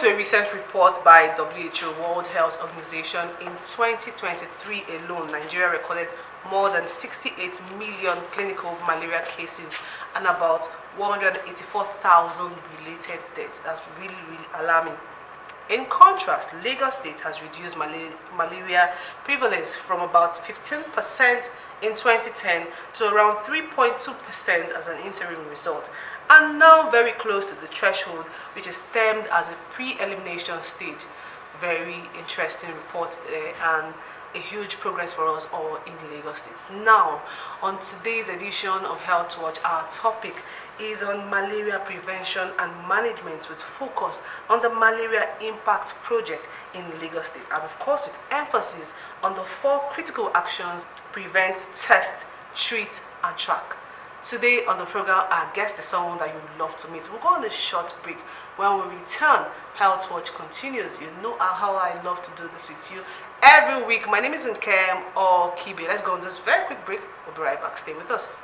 to a recent report by WHO, World Health Organization, in 2023 alone, Nigeria recorded more than 68 million clinical malaria cases and about 184,000 related deaths. That's really, really alarming. In contrast, Lagos State has reduced malaria prevalence from about 15% in 2010 to around 3.2% as an interim result, and now very close to the threshold, which is termed as a pre-elimination stage. Very interesting report there, and a huge progress for us all in Lagos State. Now, on today's edition of Health Watch, our topic is on malaria prevention and management, with focus on the Malaria Impact Project in Lagos State, and of course with emphasis on the 4 critical actions: prevent, test, treat, and track. Today on the program, our guest is someone that you would love to meet. We'll go on a short break. When we return, Health Watch continues. You know how I love to do this with you every week. My name is Nkem or Kibe. Let's go on this very quick break. We'll be right back. Stay with us.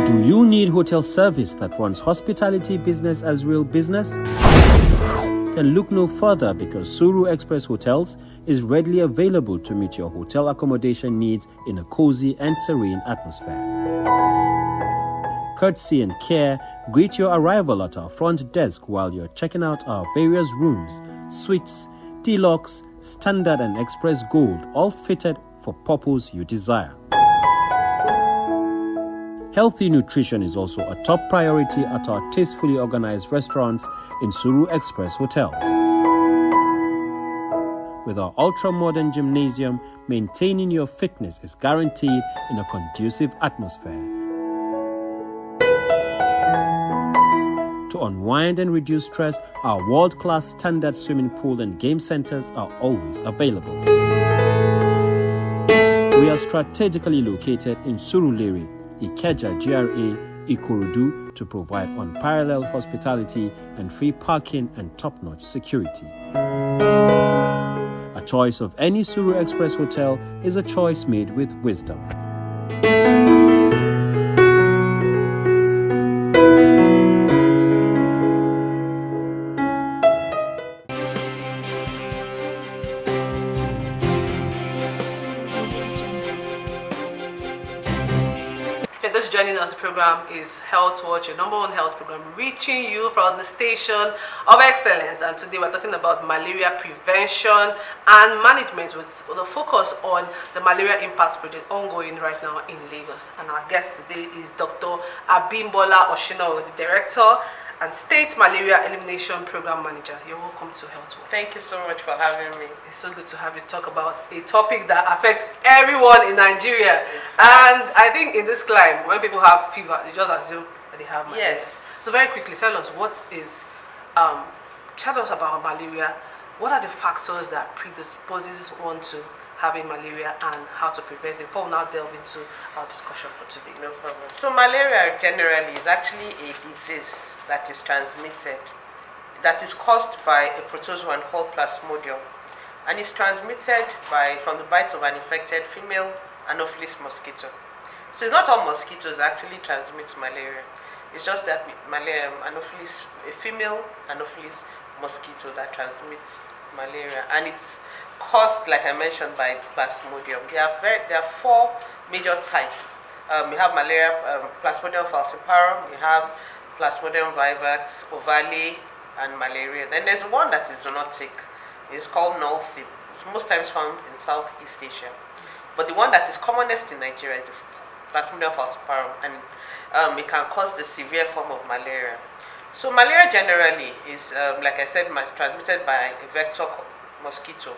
Do you need hotel service that runs hospitality business as real business? Then look no further, because Suru Express Hotels is readily available to meet your hotel accommodation needs in a cozy and serene atmosphere. Courtesy and care greet your arrival at our front desk while you're checking out our various rooms, suites, deluxe, standard and express gold, all fitted for purpose you desire. Healthy nutrition is also a top priority at our tastefully organized restaurants in Suru Express Hotels. With our ultra-modern gymnasium, maintaining your fitness is guaranteed in a conducive atmosphere. To unwind and reduce stress, our world-class standard swimming pool and game centers are always available. We are strategically located in Surulere, Ikeja GRA, Ikorodu, to provide unparalleled hospitality and free parking and top-notch security. A choice of any Suru Express hotel is a choice made with wisdom. Just joining us, the program is Health Watch, your #1 health program, reaching you from the station of excellence. And today we're talking about malaria prevention and management, with the focus on the Malaria Impact Project ongoing right now in Lagos. And our guest today is Dr.Abimbola Osinowo, the Director and State Malaria Elimination Program Manager. You're welcome to Health Watch. Thank you so much for having me. It's so good to have you talk about a topic that affects everyone in Nigeria. And I think in this climate, when people have fever, they just assume that they have malaria. Yes. So very quickly, tell us tell us about malaria. What are the factors that predisposes one to having malaria, and how to prevent it, before we now delve into our discussion for today? No problem. So malaria generally is actually a disease that is transmitted, that is caused by a protozoan called Plasmodium, and is transmitted from the bites of an infected female Anopheles mosquito. So it's not all mosquitoes that actually transmit malaria. It's just that Anopheles, a female Anopheles mosquito that transmits malaria, and it's caused, like I mentioned, by Plasmodium. There are 4 major types. You have malaria, Plasmodium falciparum, you have Plasmodium vivax, ovale, and malaria. Then there's one that is zoonotic. It's called null-SIP. It's most times found in Southeast Asia. But the one that is commonest in Nigeria is Plasmodium falciparum, and it can cause the severe form of malaria. So malaria generally is, like I said, transmitted by a vector mosquito.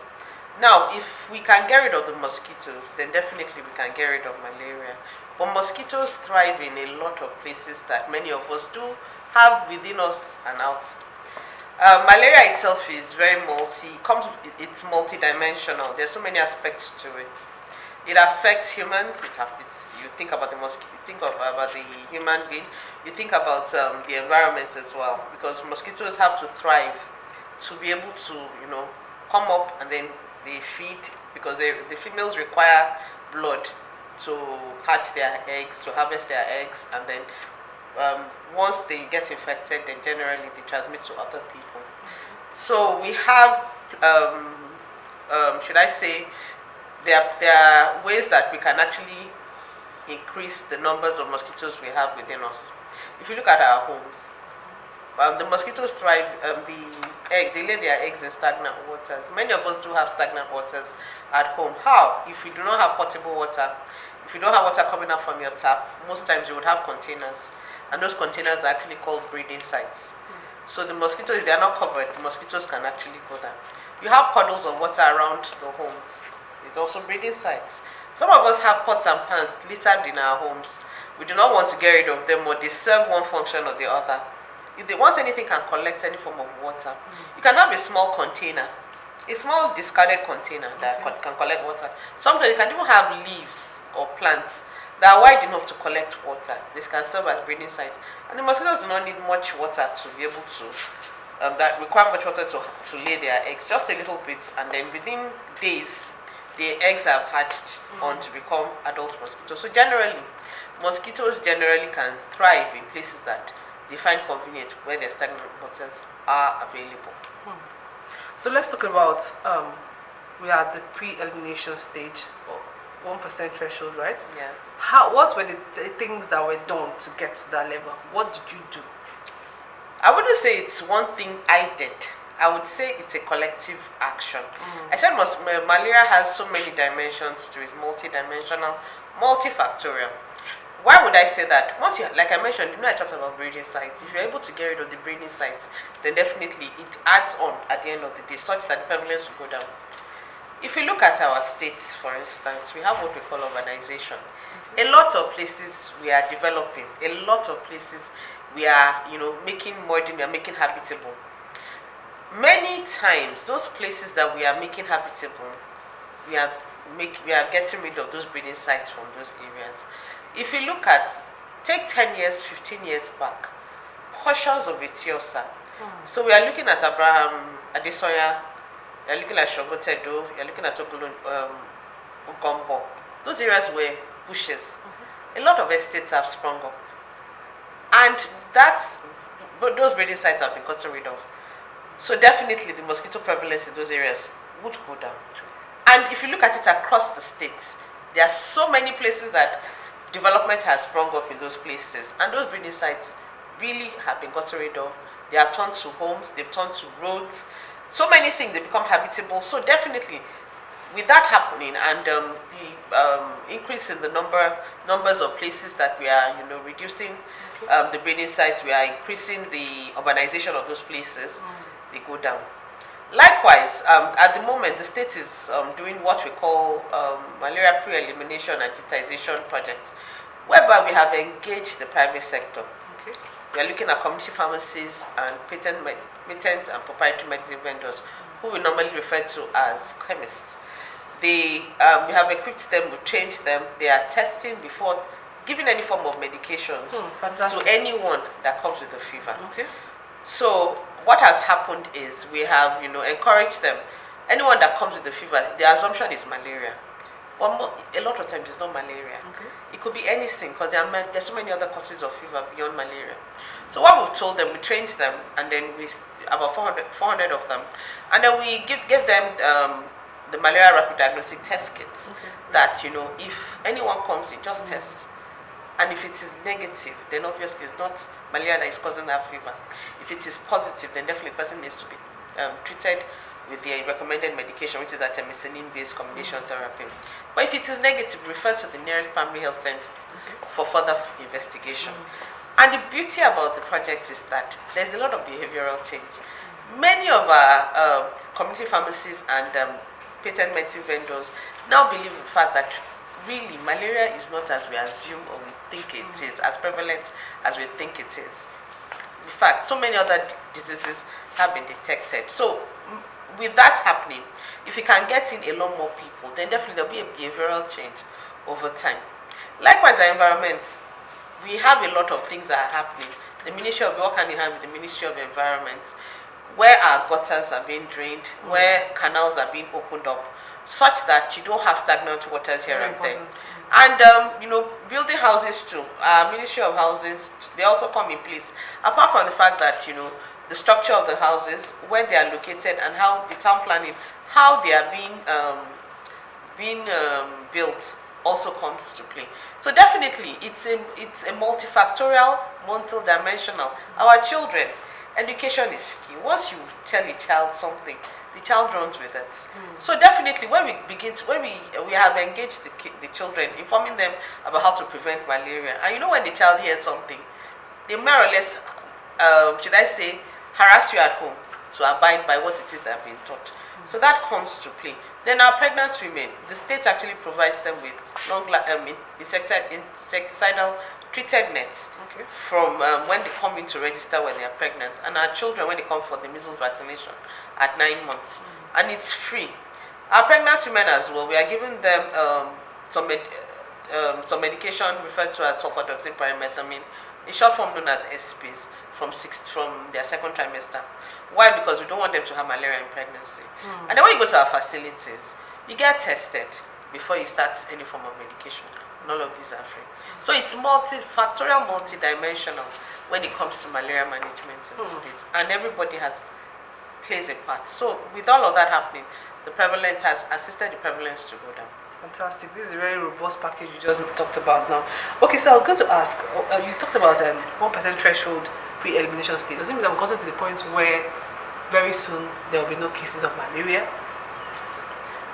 Now, if we can get rid of the mosquitoes, then definitely we can get rid of malaria. But mosquitoes thrive in a lot of places that many of us do have within us and out. Malaria itself is it's multidimensional. There's so many aspects to it. It affects humans. You think about the mosquito, you think about the human being, you think about the environment as well, because mosquitoes have to thrive to be able to, come up and then they feed, because the females require blood to hatch their eggs, to harvest their eggs, and then once they get infected, then generally they transmit to other people. So we have, should I say, there are ways that we can actually increase the numbers of mosquitoes we have within us. If you look at our homes, the mosquitoes thrive, they lay their eggs in stagnant waters. Many of us do have stagnant waters at home. How? If you do not have potable water, if you don't have water coming out from your tap, most times you would have containers, and those containers are actually called breeding sites. So the mosquitoes, if they are not covered, the mosquitoes can actually go there. You have puddles of water around the homes. It's also breeding sites. Some of us have pots and pans littered in our homes. We do not want to get rid of them, or they serve one function or the other. If they want anything can collect any form of water, you can have a small container, a small discarded container that can collect water. Sometimes you can even have leaves or plants that are wide enough to collect water. This can serve as breeding sites. And the mosquitoes do not need much water to be able to, that require much water to lay their eggs, just a little bit, and then within days, the eggs have hatched on to become adult mosquitoes. So generally, mosquitoes generally can thrive in places that they find convenient, where their stagnant waters are available. So let's talk about, we are at the pre-elimination stage, or 1% threshold, right? Yes. What were the things that were done to get to that level? What did you do? I wouldn't say it's one thing I did. I would say it's a collective action. I said malaria has so many dimensions to it, multidimensional, multifactorial. Why would I say that? Once you, like I mentioned, I talked about breeding sites. If you're able to get rid of the breeding sites, then definitely it adds on at the end of the day, such that the prevalence will go down. If you look at our states, for instance, we have what we call urbanization. A lot of places we are developing. A lot of places we are, making modern, we are making habitable. Many times, those places that we are making habitable, we are getting rid of those breeding sites from those areas. If you look at, take 10 years, 15 years back, portions of Etiosa. So we are looking at Abraham Adesoya, you're looking at Shogotedo, you're looking at Ugombo. Those areas were bushes. A lot of estates have sprung up. And those breeding sites have been gotten rid of. So definitely the mosquito prevalence in those areas would go down. And if you look at it across the states, there are so many places that development has sprung up in those places, and those breeding sites really have been gotten rid of. They have turned to homes, they've turned to roads, so many things, they become habitable. So definitely, with that happening, and the increase in the numbers of places that we are, reducing the breeding sites, we are increasing the urbanization of those places. They go down. Likewise, at the moment, the state is doing what we call malaria pre-elimination and digitization project, whereby we have engaged the private sector. We are looking at community pharmacies and patent and proprietary medicine vendors, who we normally refer to as chemists. We have equipped them, we trained them. They are testing before giving any form of medications to anyone that comes with a fever. So what has happened is we have, encouraged them. Anyone that comes with a fever, the assumption is malaria. But a lot of times it's not malaria. It could be anything, because there's so many other causes of fever beyond malaria. So what we've told them, we trained them, and then we about 400 of them, and then we give them the malaria rapid diagnostic test kits. That if anyone comes, it just tests. And if it is negative, then obviously it's not malaria that is causing that fever. If it is positive, then definitely the person needs to be treated with the recommended medication, which is a artemisinin-based combination therapy. But if it is negative, refer to the nearest primary health center for further investigation. And the beauty about the project is that there's a lot of behavioral change. Many of our community pharmacies and patent medicine vendors now believe the fact that really malaria is not as we assume or we think it is, as prevalent as we think it is. In fact, so many other diseases have been detected. So with that happening, if you can get in a lot more people, then definitely there'll be a behavioral change over time. Likewise, our environment, we have a lot of things that are happening. The Ministry of Work hand in hand with the Ministry of Environment, where our gutters are being drained, where canals are being opened up. such that you don't have stagnant waters here Very and there. important. And building houses too. Ministry of Housing, they also come in place. Apart from the fact that the structure of the houses, where they are located, and how the town planning, how they are being built, also comes to play. So definitely, it's a multifactorial, multi-dimensional. Our children, education is key. Once you tell a child something, the child runs with it. So definitely, when we have engaged the children, informing them about how to prevent malaria, and when the child hears something, they more or less, should I say, harass you at home to abide by what it is that have been taught. So that comes to play. Then our pregnant women, the state actually provides them with insecticidal treated nets from when they come in to register when they are pregnant, and our children when they come for the measles vaccination at 9 months, and it's free. Our pregnant women as well, we are giving them some medication referred to as sulfadoxine pyrimethamine, in short form known as SPs, from their second trimester. Why? Because we don't want them to have malaria in pregnancy. And then when you go to our facilities, you get tested before you start any form of medication. And all of these are free. So it's multifactorial, multidimensional when it comes to malaria management in the states. And everybody plays a part. So with all of that happening, the prevalence has assisted the prevalence to go down. Fantastic. This is a very robust package you just talked about now. Okay, so I was going to ask, you talked about 1% threshold pre-elimination state. Does it mean that we've gotten to the point where very soon there will be no cases of malaria?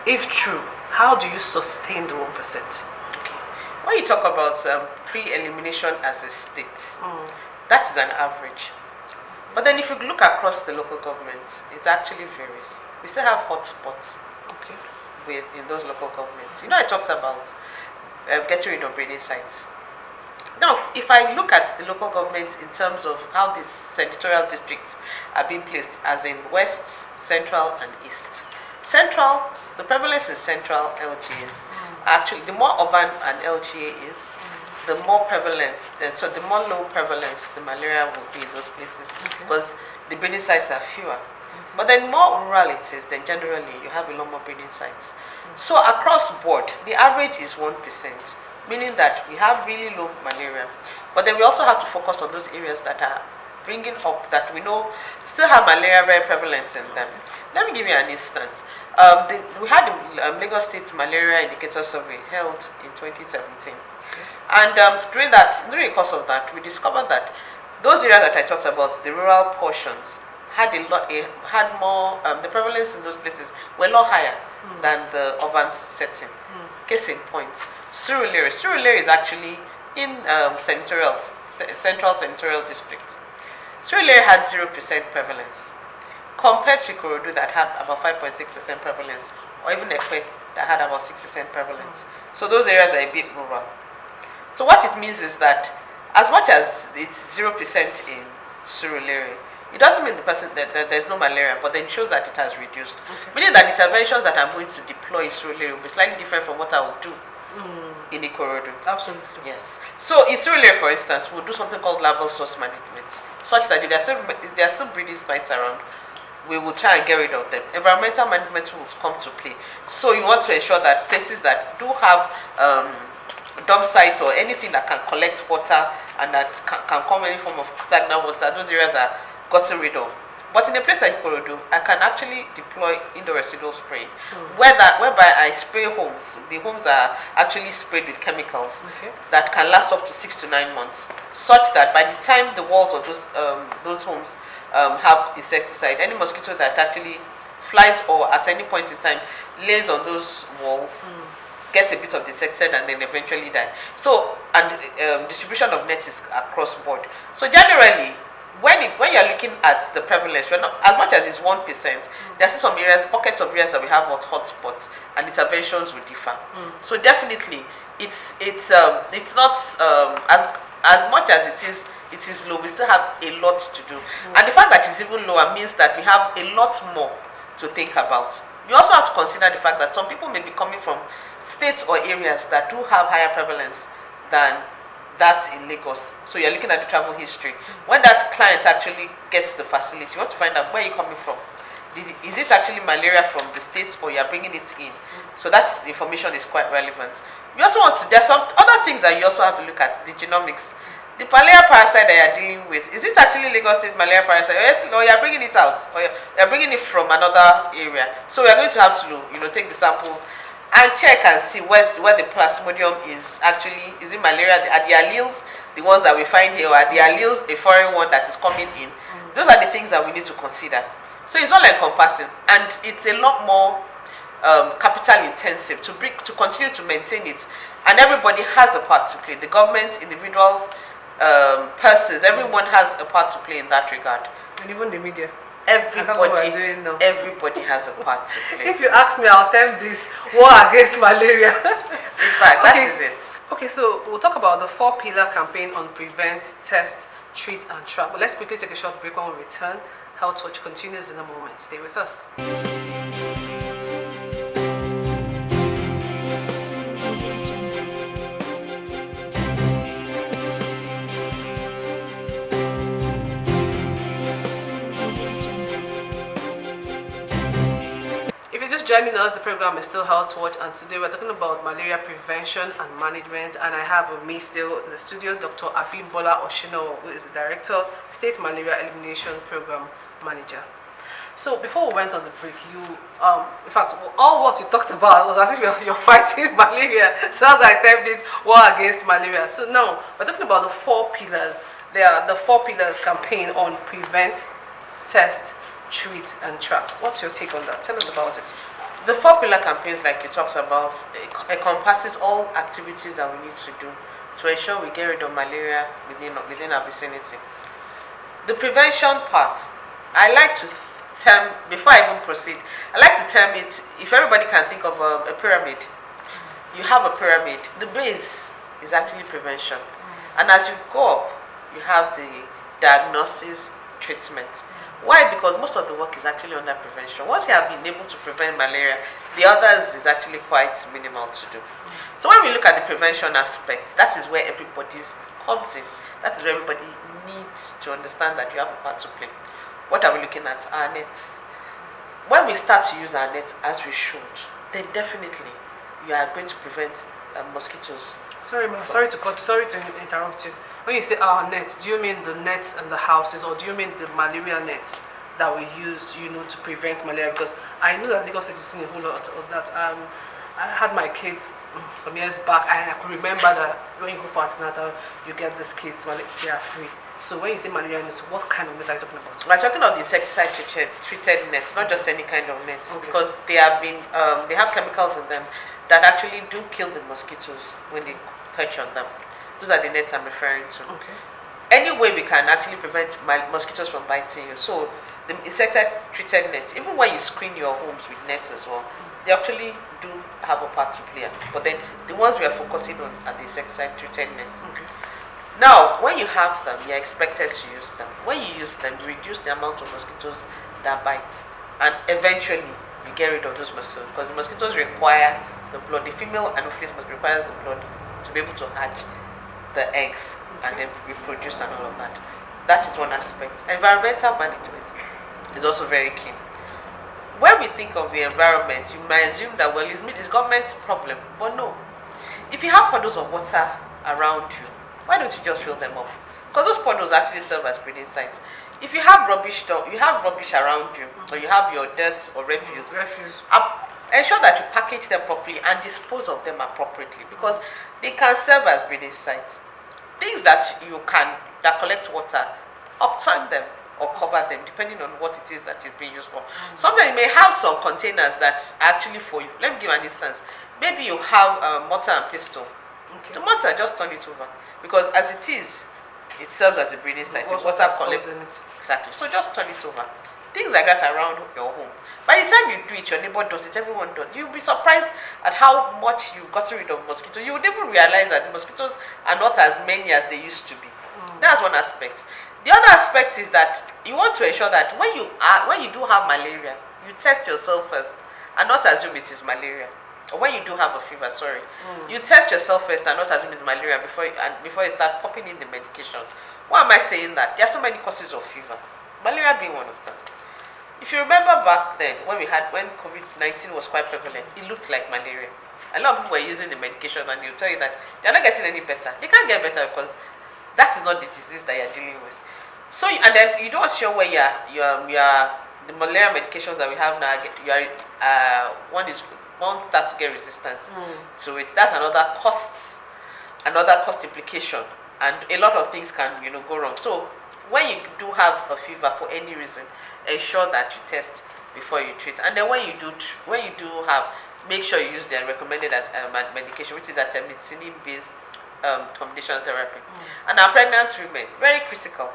If true, how do you sustain the 1%? Okay. When you talk about pre-elimination as a state, that is an average. But then if you look across the local governments, it actually varies. We still have hotspots in those local governments. I talked about getting rid of breeding sites. Now, if I look at the local government in terms of how these senatorial districts are being placed, as in West, Central, and East. Central, the prevalence in Central LGAs, actually, the more urban an LGA is, the more prevalent, so the more low prevalence the malaria will be in those places, because the breeding sites are fewer. But then more rural it is, then generally you have a lot more breeding sites. So across board, the average is 1%. Meaning that we have really low malaria, but then we also have to focus on those areas that are bringing up, that we know still have malaria very prevalent in them. Let me give you an instance. We had the Lagos State Malaria Indicator Survey held in 2017, and during the course of that, we discovered that those areas that I talked about, the rural portions, had more. The prevalence in those places were a lot higher than the urban setting. Case in point, Surulere is actually in Central Senatorial District. Surulere had 0% prevalence, compared to Ikorodu that had about 5.6% prevalence, or even Ekpe that had about 6% prevalence. So those areas are a bit rural. So what it means is that as much as it's 0% in Surulere, it doesn't mean that there's no malaria, but then it shows that it has reduced. Meaning that interventions that I'm going to deploy in Surulere will be slightly different from what I would do in Ikorodu. Absolutely. Yes. So in Surulere, for instance, we'll do something called larval source management, such that if there are still breeding sites around, we will try and get rid of them. Environmental management will come to play. So you want to ensure that places that do have dump sites or anything that can collect water and that can come any form of stagnant water, those areas are gotten rid of. But in a place like Ikorodu, I can actually deploy indoor residual spraying, whereby I spray homes. The homes are actually sprayed with chemicals that can last up to 6 to 9 months, such that by the time the walls of those homes have insecticide, any mosquito that actually flies or at any point in time lays on those walls gets a bit of the insecticide and then eventually die. So, and distribution of nets is across board. So generally, when you're looking at the prevalence, we're not, as much as it's 1%, there's still some areas, pockets of areas that we have hotspots, and interventions will differ. So definitely, it's not as much as it is low. We still have a lot to do, and the fact that it's even lower means that we have a lot more to think about. You also have to consider the fact that some people may be coming from states or areas that do have higher prevalence than that in Lagos. So you're looking at the travel history. When that client actually gets to the facility, you want to find out where you're coming from. Is it actually malaria from the states, or you are bringing it in? So that information is quite relevant. You also want to, there's some other things that you also have to look at, the genomics. The malaria parasite that you're dealing with, is it actually Lagos State malaria parasite, or you're bringing it out, or you're bringing it from another area? So we're going to have to, take the samples and check and see where the plasmodium is actually. Is it malaria? Are the alleles the ones that we find here, or are the alleles a foreign one that is coming in? Those are the things that we need to consider. So it's all encompassing, and it's a lot more capital intensive to continue to maintain it, and everybody has a part to play. The government, individuals, persons, everyone has a part to play in that regard. And even the media. Everybody has a part to play. If you ask me, I'll tell this war against malaria. In fact, that is it. Okay, so we'll talk about the 4-pillar campaign on prevent, test, treat, and track. But let's quickly take a short break. When we return, Health Watch continues in a moment. Stay with us. Joining us, the program is still Health Watch, and today we're talking about malaria prevention and management. And I have with me still in the studio Dr.Abimbola Osinowo, who is the Director, State Malaria Elimination Program Manager. So before we went on the break, in fact, all what you talked about was as if you're fighting malaria. Sounds like it war against malaria. So now we're talking about the 4 pillars. They are the 4-pillar campaign on prevent, test, treat, and track. What's your take on that? Tell us about it. The 4-pillar campaigns, like you talked about, encompasses all activities that we need to do to ensure we get rid of malaria within our vicinity. The prevention part, I like to term, before I even proceed, I like to term it, if everybody can think of a pyramid, you have a pyramid. The base is actually prevention. And as you go up, you have the diagnosis, treatment. Why? Because most of the work is actually under prevention. Once you have been able to prevent malaria, the others is actually quite minimal to do. So when we look at the prevention aspect, that is where everybody comes in. That is where everybody needs to understand that you have a part to play. What are we looking at? Our nets. When we start to use our nets as we should, then definitely you are going to prevent mosquitoes. Sorry to interrupt you. When you say our nets, do you mean the nets in the houses, or do you mean the malaria nets that we use, to prevent malaria? Because I know that Lagos State is doing a whole lot of that. I had my kids some years back, and I could remember that when you go for antenatal, you get these kids when they are free. So when you say malaria nets, what kind of nets are you talking about? We're talking of the insecticide treated nets, not just any kind of nets, because they have chemicals in them that actually do kill the mosquitoes when they perch on them. Those are the nets I'm referring to. Any way we can actually prevent mosquitoes from biting you. So the insecticide treated nets, even when you screen your homes with nets as well, they actually do have a part to play. But then the ones we are focusing on are the insecticide treated nets. Now, when you have them, you're expected to use them. When you use them, you reduce the amount of mosquitoes that bite, and eventually you get rid of those mosquitoes, because the mosquitoes require the blood. The female anopheles requires the blood to be able to hatch the eggs and then reproduce and all of that. That is one aspect. Environmental management is also very key. When we think of the environment, you might assume that, well, it's government's problem, but no. If you have puddles of water around you, why don't you just fill them up? Because those puddles actually serve as breeding sites. If you have rubbish around you, or you have your dirt or refuse, ensure that you package them properly and dispose of them appropriately, because they can serve as breeding sites. Things that collect water, upturn them or cover them depending on what it is that is being used for. Sometimes you may have some containers that are actually for you. Let me give an instance. Maybe you have mortar and pestle. The mortar, just turn it over, because as it is, it serves as a breeding site. Water collects in it. Exactly. So just turn it over. Things like that around your home. By the time you do it, your neighbor does it, everyone does. You'll be surprised at how much you've gotten rid of mosquitoes. You would never realize that the mosquitoes are not as many as they used to be. That's one aspect. The other aspect is that you want to ensure that when you do have malaria, you test yourself first and not assume it is malaria. Or when you do have a fever, you test yourself first and not assume it's malaria before you start popping in the medications. Why am I saying that? There are so many causes of fever, malaria being one of them. If you remember back then, when COVID-19 was quite prevalent, it looked like malaria. A lot of people were using the medication, and they'll tell you that they're not getting any better. They can't get better because that is not the disease that you're dealing with. So, and then you don't sure where the malaria medications that we have now, one starts to get resistance to it. That's another cost implication, and a lot of things can go wrong. So when you do have a fever for any reason, ensure that you test before you treat. And then when you do have, make sure you use their recommended medication, which is artemisinin-based combination therapy. And our pregnant women, very critical.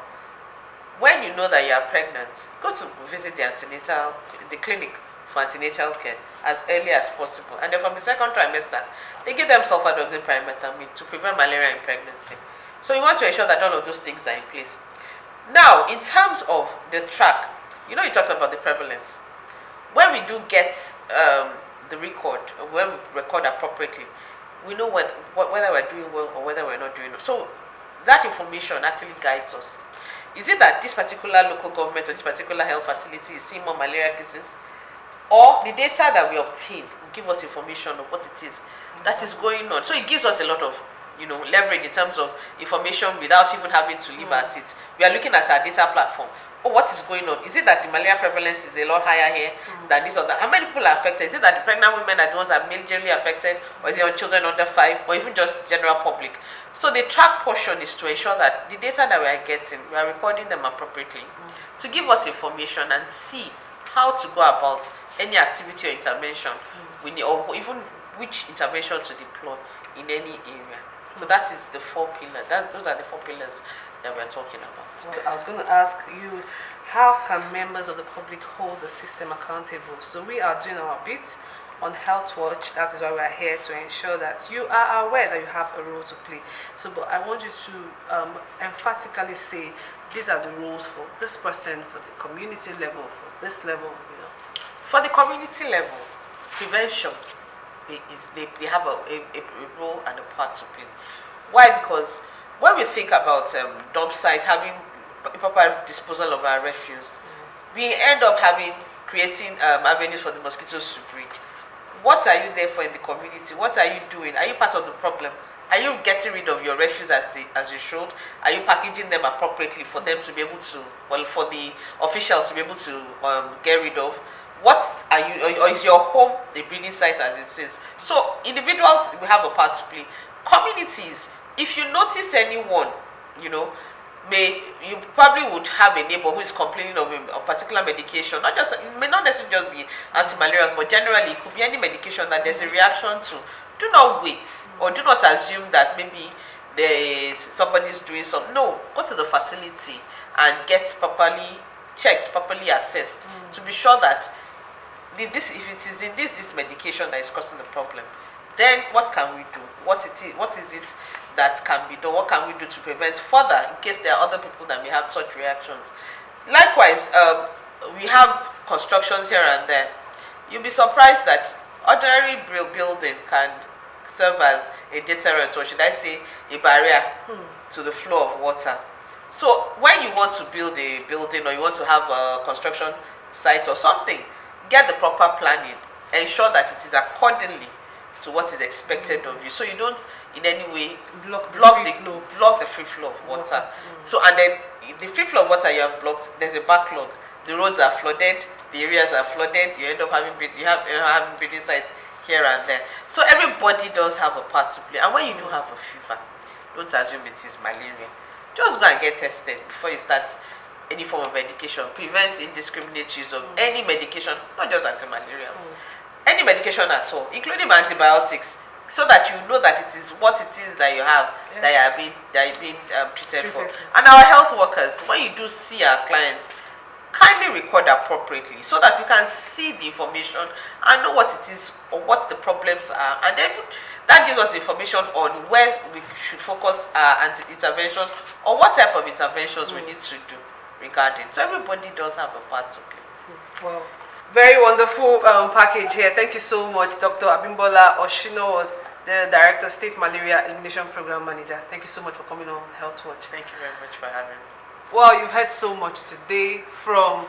When you know that you are pregnant, go to visit the clinic for antenatal care as early as possible. And then from the second trimester, they give them sulfadoxine pyrimethamine to prevent malaria in pregnancy. So you want to ensure that all of those things are in place. Now, in terms of the track, you talked about the prevalence. When we do get the record, when we record appropriately, we know whether we're doing well or whether we're not doing well. So that information actually guides us. Is it that this particular local government or this particular health facility is seeing more malaria cases? Or the data that we obtain will give us information of what it is that is going on. So it gives us a lot of leverage in terms of information without even having to leave our seats. We are looking at our data platform. Oh, what is going on? Is it that the malaria prevalence is a lot higher here than this or that? How many people are affected? Is it that the pregnant women are the ones that are majorly affected, or is it on children under 5, or even just general public? So the track portion is to ensure that the data that we are getting, we are recording them appropriately to give us information and see how to go about any activity or intervention, or even which intervention to deploy in any area. So that is the 4 pillars. Those are the 4 pillars that we're talking about. So I was going to ask you, how can members of the public hold the system accountable? So we are doing our bit on Health Watch. That is why we are here, to ensure that you are aware that you have a role to play. So, but I want you to emphatically say, these are the rules for this person, for the community level, for this level. For the community level, prevention they have a role and a part to play. Why? Because when we think about dump sites having proper disposal of our refuse, we end up creating avenues for the mosquitoes to breed. What are you there for in the community? What are you doing? Are you part of the problem? Are you getting rid of your refuse as you should? Are you packaging them appropriately for them to be able to, for the officials to be able to get rid of? What are you, or is your home the breeding site as it is? So individuals will have a part to play. Communities, if you notice anyone, you probably would have a neighbor who is complaining of a particular medication. It may not necessarily just be anti-malarials, but generally it could be any medication that there's a reaction to. Do not wait, or do not assume that maybe somebody's doing something. No, go to the facility and get properly checked, properly assessed, to be sure that if it is in this medication that is causing the problem, then what can we do? What is it that can be done? What can we do to prevent further, in case there are other people that may have such reactions? Likewise, we have constructions here and there. You'll be surprised that ordinary building can serve as a deterrent, or should I say a barrier to the flow of water. So when you want to build a building, or you want to have a construction site or something, get the proper planning, ensure that it is accordingly to what is expected of you, so you don't in any way block the free flow of water. So, and then the free flow of water you have blocked, there's a backlog. The roads are flooded, the areas are flooded, you end up having breeding sites here and there. So everybody does have a part to play. And when you do have a fever, don't assume it is malaria. Just go and get tested before you start any form of medication. Prevents indiscriminate use of any medication, not just anti-malarials, any medication at all, including antibiotics, so that you know that it is what it is that you have, that you are being treated for. And our health workers, when you do see our clients, kindly record appropriately, so that we can see the information and know what it is or what the problems are, and then that gives us information on where we should focus our interventions, or what type of interventions we need to do regarding. So everybody does have a part to play. Well, very wonderful package here. Thank you so much, Dr. Abimbola Osinowo, the Director, State Malaria Elimination Program Manager. Thank you so much for coming on Health Watch. Thank you very much for having me. Well, you've heard so much today, from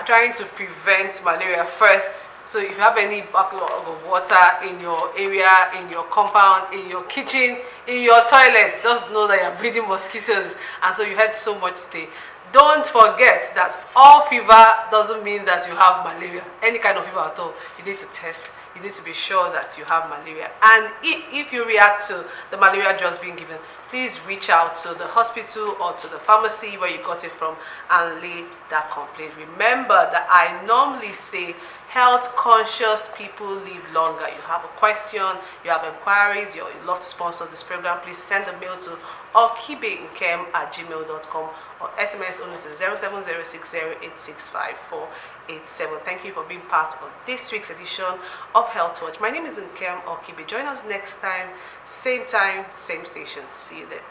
trying to prevent malaria first. So if you have any backlog of water in your area, in your compound, in your kitchen, in your toilet, just know that you're breeding mosquitoes, and so you had so much stay. Don't forget that all fever doesn't mean that you have malaria. Any kind of fever at all, you need to test. You need to be sure that you have malaria. And if you react to the malaria drugs being given, please reach out to the hospital or to the pharmacy where you got it from and lay that complaint. Remember that I normally say health conscious people live longer. You have a question, you have inquiries, you love to sponsor this program, please send a mail to okibeinkem@gmail.com or SMS only to 07060865487. Thank you for being part of this week's edition of Health Watch. My name is Nkem Okibe. Join us next time, same station. See you there.